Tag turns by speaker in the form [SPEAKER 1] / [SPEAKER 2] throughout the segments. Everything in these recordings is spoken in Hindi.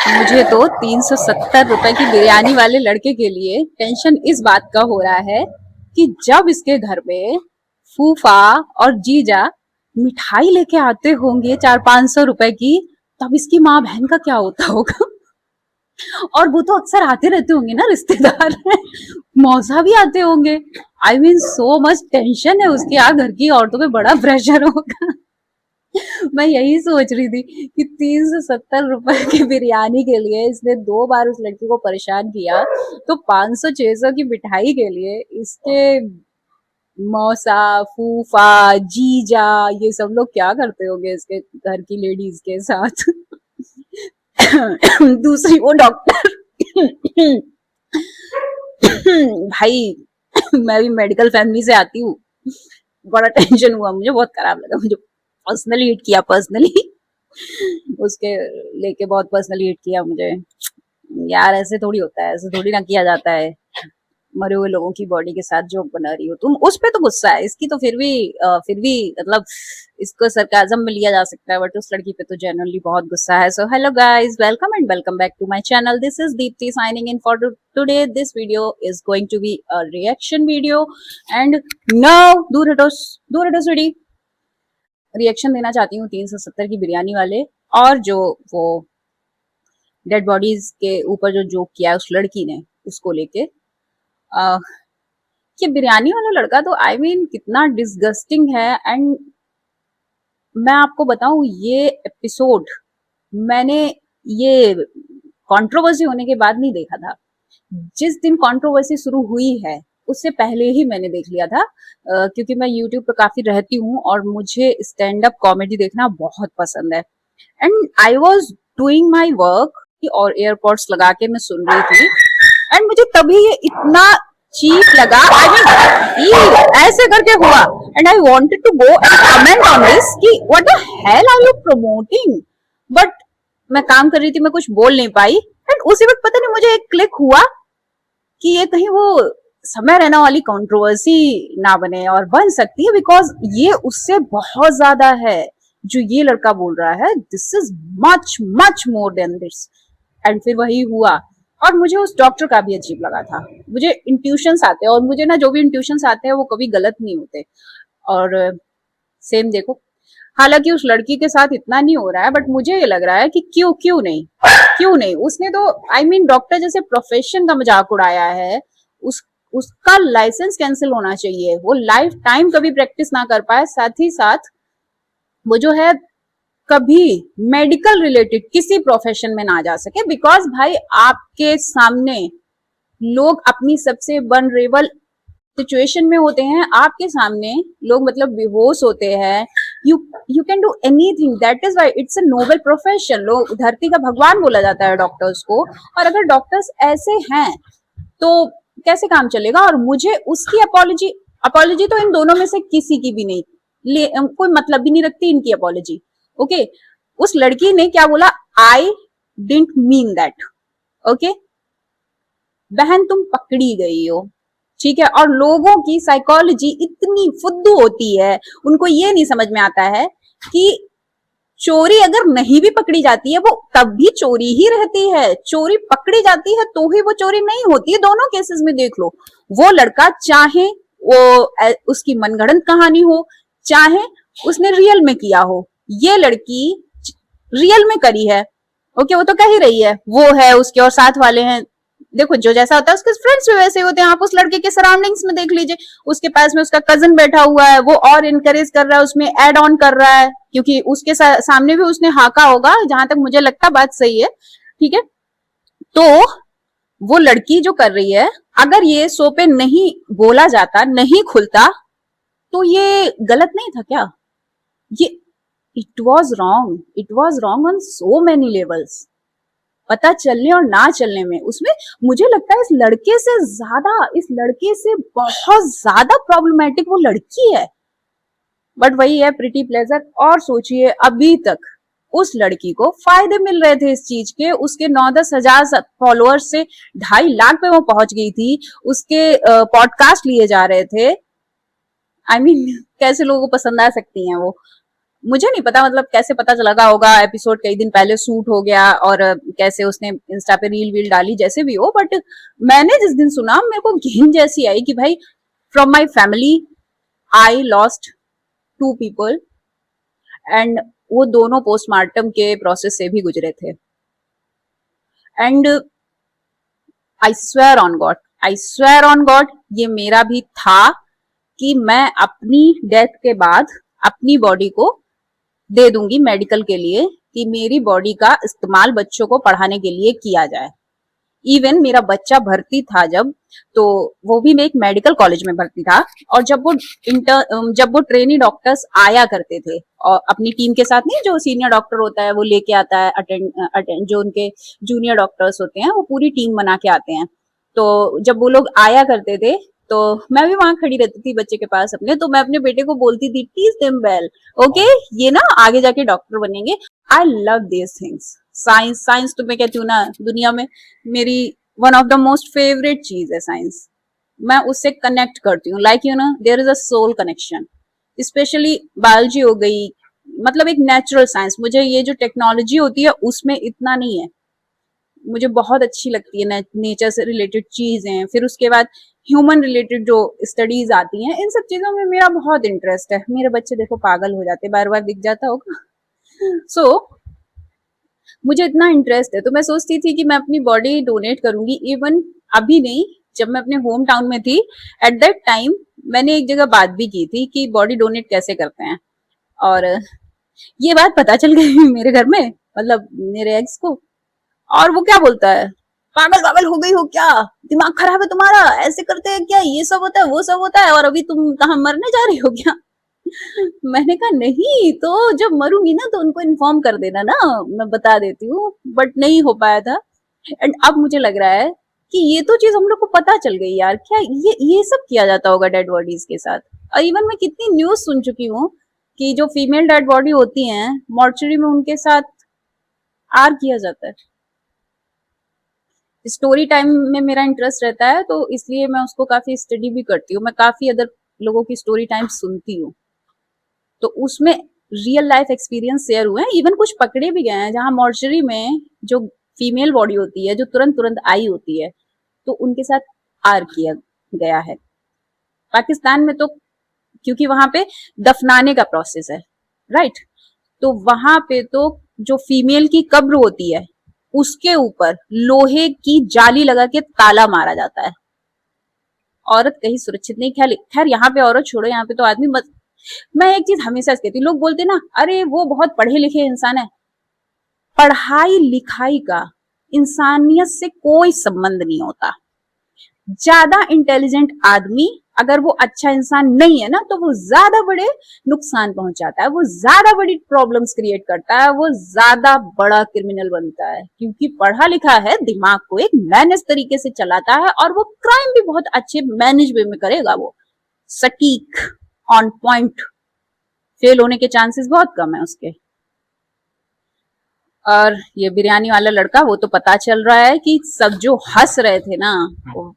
[SPEAKER 1] मुझे तो 370 रुपए की बिरयानी वाले लड़के के लिए टेंशन इस बात का हो रहा है कि जब इसके घर में फूफा और जीजा मिठाई लेके आते होंगे 400-500 रुपए की, तब इसकी माँ बहन का क्या होता होगा। और वो तो अक्सर आते रहते होंगे ना रिश्तेदार। मौसा भी आते होंगे। I mean so much tension है उसके यहाँ, घर की औरतों पे बड़ा प्रेशर होगा। मैं यही सोच रही थी कि 370 रुपए की बिरयानी के लिए इसने 2 बार उस लड़की को परेशान किया, तो 500-600 की मिठाई के लिए इसके मौसा, फूफा, जीजा, ये सब लोग क्या करते होंगे इसके घर की लेडीज के साथ। दूसरी वो डॉक्टर। भाई, मैं भी मेडिकल फैमिली से आती हूँ। बड़ा टेंशन हुआ मुझे, बहुत खराब लगा मुझे। पर्सनली हिट किया, पर्सनली उसके लेके बहुत पर्सनली हिट किया मुझे। यार ऐसे थोड़ी होता है, ऐसे थोड़ी ना किया जाता है। मरे हुए लोगों की बॉडी के साथ जोक बना रही हो तुम, उस पे तो गुस्सा है, इसकी तो फिर भी मतलब इसको सरकाजम में लिया जा सकता है, बट उस लड़की पे तो जेन्युइनली बहुत गुस्सा है। So hello guys, welcome and welcome back to my channel. This is Deepti signing in for today. This video is going to be a reaction video and now दूर हटो, दूर हटो स्वीटी। रिएक्शन देना चाहती हूँ 370 की बिरयानी वाले, और जो वो डेड बॉडीज के ऊपर जो जोक किया है उस लड़की ने, उसको लेके। ये बिरयानी वाला लड़का तो आई मीन कितना डिसगस्टिंग है। एंड मैं आपको बताऊं, ये एपिसोड मैंने ये कंट्रोवर्सी होने के बाद नहीं देखा था। जिस दिन कंट्रोवर्सी शुरू हुई है उससे पहले ही मैंने देख लिया था, क्योंकि मैं यूट्यूब पे काफी रहती हूँ और मुझे स्टैंड अप कॉमेडी देखना बहुत पसंद है। And I was doing my work और एयरपोर्ट्स लगा के मैं सुन रही थी, एंड मुझे तभी ये इतना चीप लगा। आई मीन ऐसे करके हुआ, and I wanted to go and comment on this कि what the hell are you promoting, but मैं काम कर रही थी, मैं कुछ बोल नहीं पाई। एंड उसी वक्त पता नहीं मुझे एक क्लिक हुआ कि ये कहीं वो समय रहना वाली कंट्रोवर्सी ना बने, और बन सकती है बिकॉज ये उससे बहुत ज्यादा है। जो ये लड़का बोल रहा है, this is much much more than this. And फिर वही हुआ, और मुझे उस डॉक्टर का भी अजीब लगा था। मुझे इंट्यूशंस आते हैं, और मुझे ना जो भी इंट्यूशंस आते हैं वो कभी गलत नहीं होते। और सेम देखो, हालांकि उस लड़की के साथ इतना नहीं हो रहा है, बट मुझे ये लग रहा है कि क्यों क्यों नहीं, क्यों नहीं। उसने तो आई मीन डॉक्टर जैसे प्रोफेशन का मजाक उड़ाया है। उसका लाइसेंस कैंसिल होना चाहिए, वो लाइफ टाइम कभी प्रैक्टिस ना कर पाए। साथ ही साथ वो जो है कभी मेडिकल रिलेटेड किसी प्रोफेशन में ना जा सके, बिकॉज भाई आपके सामने लोग अपनी सबसे वनरेबल सिचुएशन में होते हैं, आपके सामने लोग मतलब बेहोश होते हैं। You you can do anything, that is why it's a noble profession. लोग धरती का भगवान बोला जाता है डॉक्टर्स को, और अगर डॉक्टर्स ऐसे हैं तो कैसे काम चलेगा। और मुझे उसकी अपॉलॉजी अपॉलॉजी तो इन दोनों में से किसी की भी नहीं, कोई मतलब भी नहीं रखती इनकी अपॉलॉजी। ओके, उस लड़की ने क्या बोला, I didn't mean that. Okay बहन, तुम पकड़ी गई हो, ठीक है। और लोगों की साइकोलॉजी इतनी फुद्दू होती है, उनको ये नहीं समझ में आता है कि चोरी अगर नहीं भी पकड़ी जाती है वो तब भी चोरी ही रहती है, चोरी पकड़ी जाती है तो ही वो चोरी नहीं होती है। दोनों केसेस में देख लो, वो लड़का चाहे वो उसकी मनगढ़ंत कहानी हो, चाहे उसने रियल में किया हो, ये लड़की रियल में करी है। ओके, वो तो कह ही रही है, वो है उसके और साथ वाले हैं। देखो, जो जैसा होता है उसके फ्रेंड्स भी वैसे होते हैं। आप उस लड़के के सराउंडिंग्स में देख लीजिए, उसके पास में उसका कजन बैठा हुआ है, वो और इनकरेज कर रहा है, उसमें एड ऑन कर रहा है, क्योंकि उसके सामने भी उसने हाका होगा, जहां तक मुझे लगता बात सही है, ठीक है। तो वो लड़की जो कर रही है, अगर ये शो पे नहीं बोला जाता, नहीं खुलता, तो ये गलत नहीं था क्या? ये it was wrong on so many levels. पता चलने और ना चलने में, उसमें मुझे लगता है इस लड़के से बहुत ज्यादा प्रॉब्लमेटिक वो लड़की है। बट वही है, प्रिटी प्लेजर। और सोचिए, अभी तक उस लड़की को फायदे मिल रहे थे इस चीज के, उसके 9-10 हजार फॉलोअर्स से 2.5 लाख पे वो पहुंच गई थी, उसके पॉडकास्ट लिए जा रहे थे। आई मीन कैसे लोगों को पसंद आ सकती हैं वो। मुझे नहीं पता मतलब कैसे पता लगा होगा, एपिसोड कई दिन पहले शूट हो गया और कैसे उसने इंस्टा पे रील वील डाली, जैसे भी हो, बट मैंने जिस दिन सुना मेरे को घिन जैसी आई कि भाई from my family I lost 2 people and वो दोनों पोस्टमार्टम के प्रोसेस से भी गुजरे थे। And I swear on God ये मेरा भी था कि मैं अपनी डेथ के बाद अपनी बॉडी को दे दूंगी मेडिकल के लिए, कि मेरी बॉडी का इस्तेमाल बच्चों को पढ़ाने के लिए किया जाए। इवन मेरा बच्चा भर्ती था जब, तो वो भी मैं एक मेडिकल कॉलेज में भर्ती था, और जब वो ट्रेनी डॉक्टर्स आया करते थे और अपनी टीम के साथ, नहीं जो सीनियर डॉक्टर होता है वो लेके आता है, अटेंड जो उनके जूनियर डॉक्टर्स होते हैं वो पूरी टीम बना के आते हैं। तो जब वो लोग आया करते थे तो मैं भी वहां खड़ी रहती थी बच्चे के पास अपने, तो मैं अपने बेटे को बोलती थी टीच देम वेल, ओके, ये ना आगे जाके डॉक्टर बनेंगे। I love this things. Science तो मैं कहती हूँ ना दुनिया में मेरी one of the most favourite चीज है साइंस। मैं उससे कनेक्ट करती हूँ, like you know there is a soul connection. Specially biology हो गई, मतलब एक नेचुरल साइंस। मुझे ये जो टेक्नोलॉजी होती है उसमें इतना नहीं है, मुझे बहुत अच्छी लगती है नेचर से रिलेटेड चीजें। फिर उसके बाद ह्यूमन रिलेटेड जो स्टडीज आती हैं, इन सब चीजों में मेरा बहुत इंटरेस्ट है। मेरे बच्चे देखो पागल हो जाते, बार बार दिख जाता होगा। सो मुझे इतना इंटरेस्ट है, तो मैं सोचती थी कि मैं अपनी बॉडी डोनेट करूंगी। इवन अभी नहीं, जब मैं अपने होम टाउन में थी एट दैट टाइम मैंने एक जगह बात भी की थी कि बॉडी डोनेट कैसे करते हैं, और ये बात पता चल गई मेरे घर में, मतलब मेरे एक्स को। और वो क्या बोलता है, पागल पागल हो गई हो क्या, दिमाग खराब है तुम्हारा, ऐसे करते हैं क्या, ये सब होता है वो सब होता है, और अभी तुम कहाँ मरने जा रही हो क्या। मैंने कहा नहीं, तो जब मरूंगी ना तो उनको इन्फॉर्म कर देना ना, मैं बता देती हूँ, बट नहीं हो पाया था। एंड अब मुझे लग रहा है कि ये तो चीज हम लोग को पता चल गई यार, क्या ये सब किया जाता होगा डेड बॉडीज के साथ। और इवन मैं कितनी न्यूज सुन चुकी हूँ कि जो फीमेल डेड बॉडी होती है मॉर्चरी में उनके साथ आर किया जाता है। स्टोरी टाइम में मेरा इंटरेस्ट रहता है, तो इसलिए मैं उसको काफी स्टडी भी करती हूँ। मैं काफी अदर लोगों की स्टोरी टाइम सुनती हूँ, तो उसमें रियल लाइफ एक्सपीरियंस शेयर हुए हैं। इवन कुछ पकड़े भी गए हैं जहां मॉर्चरी में जो फीमेल बॉडी होती है, जो तुरंत तुरंत आई होती है, तो उनके साथ आर किया गया है। पाकिस्तान में तो क्योंकि वहां पे दफनाने का प्रोसेस है, राइट, तो वहां पे तो जो फीमेल की कब्र होती है उसके ऊपर लोहे की जाली लगा के ताला मारा जाता है। औरत कहीं सुरक्षित नहीं। खैर यहाँ पे औरत छोड़ो, यहाँ पे तो आदमी मत। मैं एक चीज हमेशा कहती हूँ, लोग बोलते ना अरे वो बहुत पढ़े लिखे इंसान है। पढ़ाई लिखाई का इंसानियत से कोई संबंध नहीं होता। ज्यादा इंटेलिजेंट आदमी अगर वो अच्छा इंसान नहीं है ना, तो वो ज्यादा बड़े नुकसान पहुंचाता है, वो ज्यादा बड़ी प्रॉब्लम्स क्रिएट करता है, वो ज्यादा बड़ा क्रिमिनल बनता है। क्योंकि पढ़ा लिखा है, दिमाग को एक मैनेज तरीके से चलाता है, और वो क्राइम भी बहुत अच्छे मैनेज वे में करेगा। वो सटीक, ऑन पॉइंट, फेल होने के चांसेस बहुत कम है उसके। और ये बिरयानी वाला लड़का, वो तो पता चल रहा है कि सब जो हंस रहे थे ना,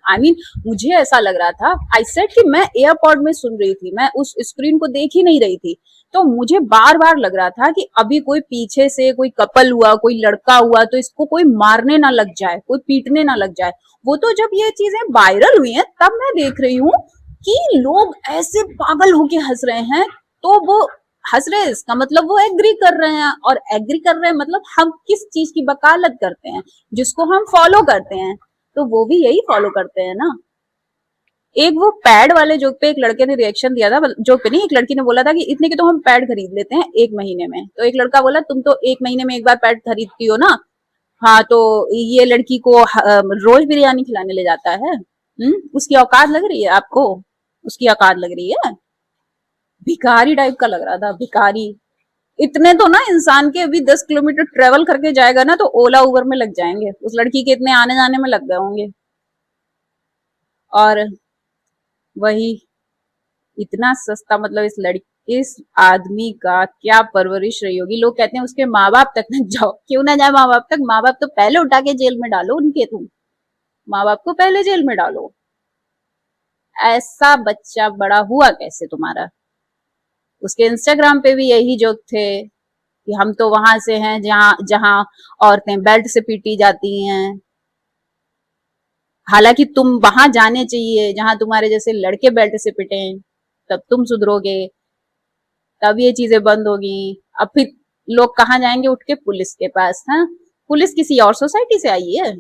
[SPEAKER 1] आई मीन मुझे ऐसा लग रहा था, आई सेड कि मैं एयरपोर्ट में सुन रही थी, मैं उस स्क्रीन को देख ही नहीं रही थी, तो मुझे बार बार लग रहा था कि अभी कोई पीछे से कोई कपल हुआ, कोई लड़का हुआ, तो इसको कोई मारने ना लग जाए, कोई पीटने ना लग जाए। वो तो जब ये चीजें वायरल हुई हैं तब मैं देख रही हूँ कि लोग ऐसे पागल होके हंस रहे हैं। तो वो हंस रहे हैं इसका मतलब वो एग्री कर रहे हैं, और एग्री कर रहे हैं मतलब हम किस चीज की वकालत करते हैं, जिसको हम फॉलो करते हैं, तो वो भी यही फॉलो करते हैं ना। एक वो पैड वाले जोक पे एक लड़के ने रिएक्शन दिया था, जोक पे नहीं, एक लड़की ने बोला था कि इतने के तो हम पैड खरीद लेते हैं 1 महीने में। तो एक लड़का बोला तुम तो 1 महीने में एक बार पैड खरीदती हो ना। हाँ, तो ये लड़की को रोज बिरयानी खिलाने ले जाता है। उसकी औकात लग रही है आपको, उसकी औकात लग रही है। भिखारी टाइप का लग रहा था, भिखारी। इतने तो ना इंसान के अभी 10 किलोमीटर ट्रेवल करके जाएगा ना तो ओला उबर में लग जाएंगे, उस लड़की के इतने आने जाने में लग गए होंगे। और वही इतना सस्ता, मतलब इस आदमी का क्या परवरिश रही होगी। लोग कहते हैं उसके माँ बाप तक न जाओ, क्यों ना जाए माँ बाप तक, माँ बाप तो पहले उठा के जेल में डालो उनके, तुम माँ बाप को पहले जेल में डालो। ऐसा बच्चा बड़ा हुआ कैसे तुम्हारा। उसके इंस्टाग्राम पे भी यही जोक थे कि हम तो वहां से हैं जहां जहां औरतें बेल्ट से पीटी जाती हैं। हालांकि तुम वहां जाने चाहिए जहां तुम्हारे जैसे लड़के बेल्ट से पिटे, तब तुम सुधरोगे, तब ये चीजें बंद होगी। अब फिर लोग कहाँ जाएंगे उठ के? पुलिस के पास। हाँ, पुलिस किसी और सोसाइटी से आई है?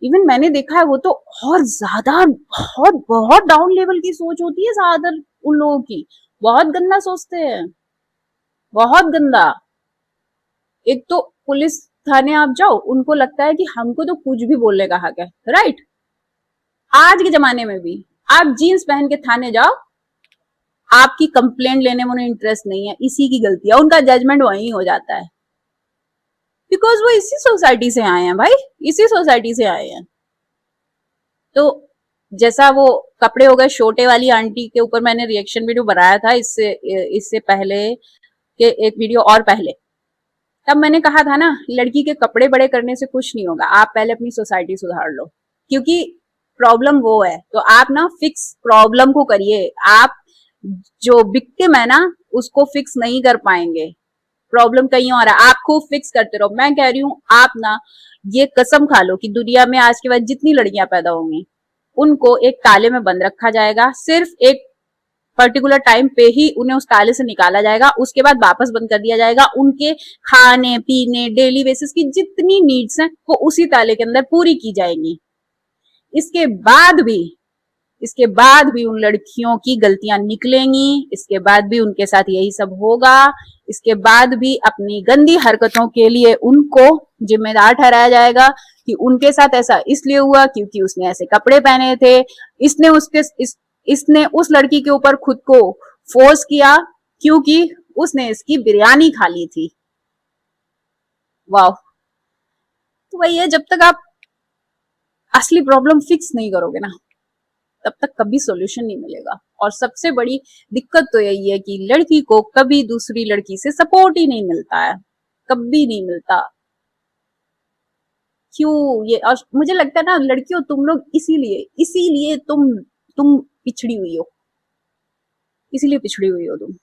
[SPEAKER 1] इवन मैंने देखा है वो तो और ज्यादा बहुत बहुत डाउन लेवल की सोच होती है ज्यादातर उन लोगों की। बहुत गंदा सोचते हैं, बहुत गंदा। एक तो पुलिस थाने आप जाओ, उनको लगता है कि हमको तो कुछ भी बोलने का हक है, राइट? आज के जमाने में भी आप जीन्स पहन के थाने जाओ, आपकी कंप्लेंट लेने में उन्हें इंटरेस्ट नहीं है, इसी की गलती है, उनका जजमेंट वहीं हो जाता है। बिकॉज वो इसी सोसाइटी से आए हैं भाई, इसी सोसाइटी से आए हैं। तो जैसा वो कपड़े हो गए, छोटे वाली आंटी के ऊपर मैंने रिएक्शन वीडियो बनाया था इससे इससे पहले के एक वीडियो और पहले, तब मैंने कहा था ना, लड़की के कपड़े बड़े करने से कुछ नहीं होगा, आप पहले अपनी सोसाइटी सुधार लो। क्योंकि प्रॉब्लम वो है, तो आप ना फिक्स प्रॉब्लम को करिए। आप जो विक्टिम है ना, उसको फिक्स नहीं कर पाएंगे। प्रॉब्लम कहीं और है, आप खूब फिक्स करते रहो। मैं कह रही हूँ आप ना ये कसम खा लो कि दुनिया में आज के बाद जितनी लड़कियां पैदा होंगी, उनको एक ताले में बंद रखा जाएगा। सिर्फ एक पर्टिकुलर टाइम पे ही उन्हें उस ताले से निकाला जाएगा, उसके बाद वापस बंद कर दिया जाएगा। उनके खाने पीने डेली बेसिस की जितनी नीड्स हैं वो उसी ताले के अंदर पूरी की जाएंगी। इसके बाद भी इसके बाद भी उन लड़कियों की गलतियां निकलेंगी, इसके बाद भी उनके साथ यही सब होगा, इसके बाद भी अपनी गंदी हरकतों के लिए उनको जिम्मेदार ठहराया जाएगा कि उनके साथ ऐसा इसलिए हुआ क्योंकि उसने ऐसे कपड़े पहने थे, इसने इसने उस लड़की के ऊपर खुद को फोर्स किया क्योंकि उसने इसकी बिरयानी खा ली थी। वाह। तो वही है, जब तक आप असली प्रॉब्लम फिक्स नहीं करोगे ना, तब तक कभी सॉल्यूशन नहीं मिलेगा। और सबसे बड़ी दिक्कत तो यही है कि लड़की को कभी दूसरी लड़की से सपोर्ट ही नहीं मिलता है, कभी नहीं मिलता। क्यों? ये और मुझे लगता है ना, लड़कियों तुम लोग इसीलिए इसीलिए तुम पिछड़ी हुई हो, इसीलिए पिछड़ी हुई हो तुम।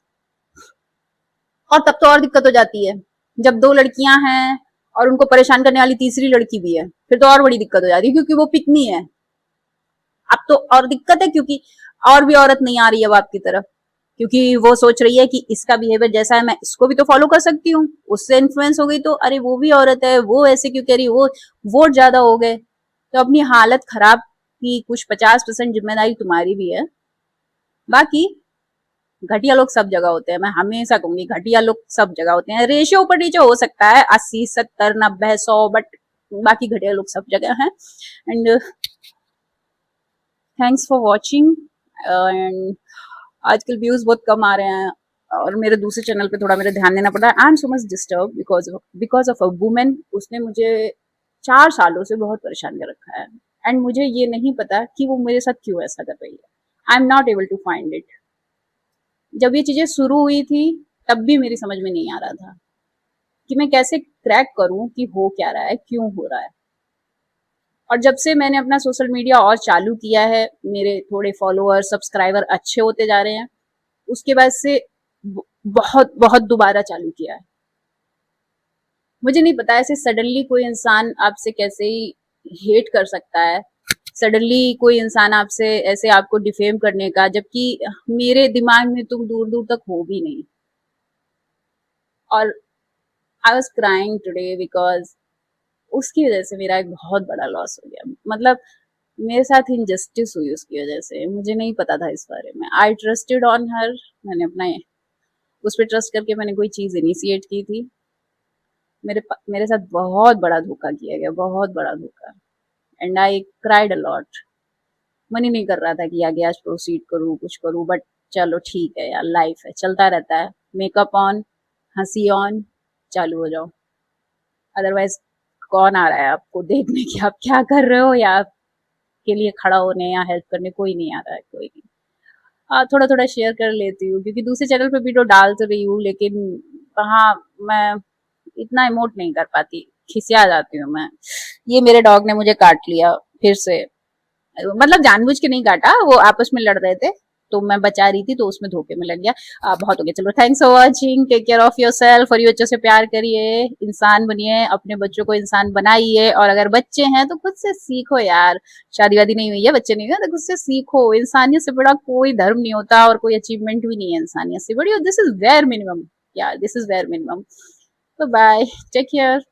[SPEAKER 1] और तब तो और दिक्कत हो जाती है जब दो लड़कियां हैं और उनको परेशान करने वाली तीसरी लड़की भी है, फिर तो और बड़ी दिक्कत हो जाती है क्योंकि वो पिकनी है। अब तो और दिक्कत है क्योंकि और भी औरत नहीं आ रही है अब आपकी तरफ, क्योंकि वो सोच रही है कि इसका बिहेवियर जैसा है मैं इसको भी तो फॉलो कर सकती हूँ। उससे इन्फ्लुएंस हो गई तो अरे वो भी औरत है, वो ऐसे क्यों कह रही, वो वोट ज्यादा हो गए। तो अपनी हालत खराब की कुछ 50% जिम्मेदारी तुम्हारी भी है। बाकी घटिया लोग सब जगह होते हैं, मैं हमेशा कहूंगी घटिया लोग सब जगह होते हैं। रेशियो ऊपर नीचे हो सकता है 80 70 90 100, बट बाकी घटिया लोग सब जगह हैं। And thanks for watching. And आजकल व्यूज बहुत कम आ रहे हैं और मेरे दूसरे चैनल पे थोड़ा मेरे ध्यान देना पड़ रहा है। I am so much disturb because of a women. उसने मुझे 4 सालों से बहुत परेशान कर रखा है एंड मुझे ये नहीं पता कि वो मेरे साथ क्यों ऐसा कर रही है। I am not able to find it. जब ये चीजें शुरू हुई थी तब भी मेरी समझ में नहीं आ रहा था कि मैं कैसे क्रैक करूं कि हो क्या रहा है, क्यों हो रहा है। और जब से मैंने अपना सोशल मीडिया और चालू किया है, मेरे थोड़े फॉलोअर सब्सक्राइबर अच्छे होते जा रहे हैं, उसके बाद से बहुत बहुत दोबारा चालू किया है। मुझे नहीं पता ऐसे सडनली कोई इंसान आपसे कैसे ही हेट कर सकता है, सडनली कोई इंसान आपसे ऐसे आपको डिफेम करने का, जबकि मेरे दिमाग में तुम दूर दूर तक हो भी नहीं। और I was crying today because उसकी वजह से मेरा एक बहुत बड़ा लॉस हो गया। मतलब मेरे साथ इनजस्टिस हुई उसकी वजह से, मुझे नहीं पता था इस बारे में। आई ट्रस्टेड ऑन हर, मैंने अपना उस पर ट्रस्ट करके मैंने कोई चीज इनिशिएट की थी। मेरे साथ बहुत बड़ा धोखा किया गया, बहुत बड़ा धोखा। And I cried a lot. मन ही नहीं कर रहा था कि आगे आज प्रोसीड करूँ, कुछ करूँ, बट चलो ठीक है यार, लाइफ है, चलता रहता है। मेकअप ऑन, हंसी ऑन, चालू हो जाओ। अदरवाइज कौन आ रहा है आपको देखने की आप क्या कर रहे हो, या आपके लिए खड़ा होने या हेल्प करने कोई नहीं आ रहा है, कोई नहीं। थोड़ा थोड़ा शेयर कर लेती हूँ क्योंकि दूसरे चैनल पे वीडियो डाल तो रही हूँ, लेकिन वहाँ मैं इतना इमोट नहीं कर पाती, खिसिया जाती हूँ मैं। ये मेरे डॉग ने मुझे काट लिया फिर से, मतलब जानबूझ के नहीं काटा, वो आपस में लड़ रहे थे तो मैं बचा रही थी, तो उसमें धोखे में लग गया। बहुत हो गया, चलो thanks for watching, take care of yourself, और ये बच्चों से प्यार करिए, इंसान बनिए, अपने बच्चों को इंसान बनाइए, और अगर बच्चे हैं तो खुद से सीखो यार। शादी वादी नहीं हुई है, बच्चे नहीं हुए, तो खुद से सीखो। इंसानियत से बड़ा कोई धर्म नहीं होता, और कोई अचीवमेंट भी नहीं है इंसानियत से बड़ी, दिस इज वेयर मिनिमम यार, दिस इज वेयर मिनिमम। तो बाय, टेक केयर।